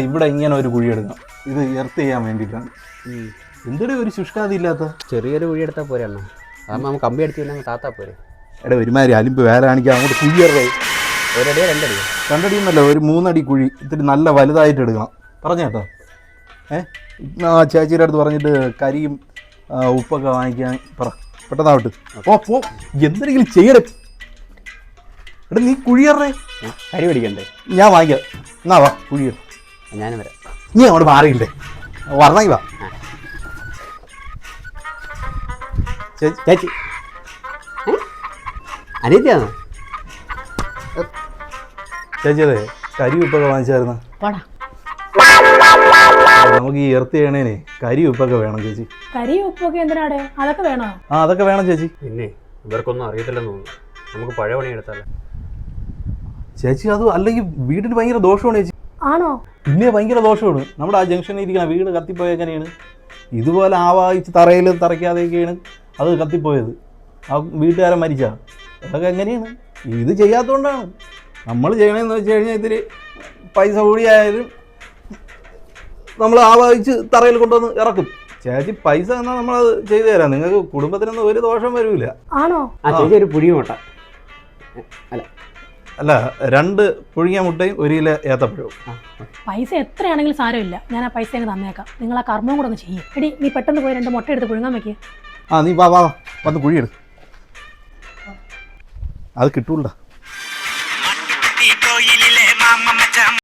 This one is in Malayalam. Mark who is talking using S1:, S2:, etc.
S1: ഇവിടെ ഇങ്ങനെ ഒരു കുഴി എടുക്കണം. ഇത് എർത്ത് ചെയ്യാൻ വേണ്ടിയിട്ടാണ്. എന്തൊരു ഒരു ശുഷ്കാതി ഇല്ലാത്ത
S2: ചെറിയൊരു കുഴി എടുത്താൽ പോരെ അണ്ണാ. അതാകുമ്പോൾ നമുക്ക് കമ്പി അടിച്ച് താത്താ പോരെ.
S1: ഒരുമാതിരി അലിമ്പ് വേല കാണിക്കാൻ അങ്ങോട്ട് കുഴി ഇറങ്ങി.
S2: ഒരടിയോ രണ്ടടിയോ?
S1: രണ്ടടിയൊന്നല്ല, ഒരു 3 അടി കുഴി. ഇത്തിരി നല്ല വലുതായിട്ട് എടുക്കണം. പറഞ്ഞ കേട്ടോ. ചേച്ചിയുടെ അടുത്ത് പറഞ്ഞിട്ട് കരിയും ഉപ്പൊക്കെ വാങ്ങിക്കാൻ പറ. പെട്ടെന്നാവട്ട്. പോ എന്തെങ്കിലും ചെയ്യണേ. നീ കുഴിയറേ.
S2: കരി പിടിക്കണ്ടേ?
S1: ഞാൻ വാങ്ങിക്കാം. എന്നാ വാ കുഴിയ.
S2: ഞാനും വരാം.
S1: നീ അങ്ങോട്ട് മാറിയില്ലേ? വരണമെങ്കിൽ വാ.
S2: ചേച്ചി അനിയത്തിയാണോ?
S1: ചേച്ചി അതെ, കരി ഉപ്പൊക്കെ വാങ്ങിച്ചായിരുന്നു. നമുക്ക് ഈ എർത്ത് ചെയ്യണേനെ കരി ഉപ്പൊക്കെ വേണം ചേച്ചി.
S3: കരി ഉപ്പൊക്കെ എന്തിനാടെ? അതൊക്കെ വേണോ?
S1: അതൊക്കെ വേണം ചേച്ചി.
S2: പിന്നെ ഇവർക്കൊന്നും അറിയത്തില്ലെന്ന് തോന്നുന്നു. നമുക്ക് പഴയ പണി എടുത്താലോ
S1: ചേച്ചി? അത് അല്ലെങ്കിൽ വീടിന് ഭയങ്കര ദോഷമാണ് ചേച്ചി.
S3: ആണോ?
S1: പിന്നെ ഭയങ്കര ദോഷമാണ്. നമ്മുടെ ആ ജംഗ്ഷനിൽ ഇരിക്കുന്ന വീട് കത്തിപ്പോയ എങ്ങനെയാണ്? ഇതുപോലെ ആവാഹിച്ച് തറയിൽ തറയ്ക്കാതെയൊക്കെയാണ് അത് കത്തിപ്പോയത്. ആ വീട്ടുകാരൻ മരിച്ചാ. അതൊക്കെ എങ്ങനെയാണ്? ഇത് ചെയ്യാത്തതുകൊണ്ടാണ്. നമ്മൾ ചെയ്യണമെന്ന് വെച്ച് കഴിഞ്ഞാൽ ഇത്തിരി പൈസ കൂടിയായാലും നമ്മൾ ആവാഹിച്ച് തറയിൽ കൊണ്ടുവന്ന് ഇറക്കും. ചേച്ചി പൈസ എന്നാൽ നമ്മളത് ചെയ്തു തരാം. നിങ്ങൾക്ക് കുടുംബത്തിനൊന്നും ഒരു ദോഷം വരില്ല.
S3: ആണോ?
S2: ചേച്ചി ഒരു പുഴിയ മുട്ട
S1: അല്ല 2 പുഴുങ്ങിയ മുട്ടയും 1 കിലോ ഏത്തപ്പഴവും.
S3: പൈസ എത്രയാണെങ്കിലും സാരമില്ല, ഞാൻ ആ പൈസ അങ്ങ് തന്നേക്കാം. നിങ്ങൾ ആ കർമ്മം കൂടെ ഒന്ന് ചെയ്യും. എടി നീ പെട്ടെന്ന് പോയി 2 മുട്ട എടുത്ത് പുഴുങ്ങാൻ വെക്കുക.
S1: നീ വാ വന്ന് കുഴിയെടു. അത് കിട്ടൂല.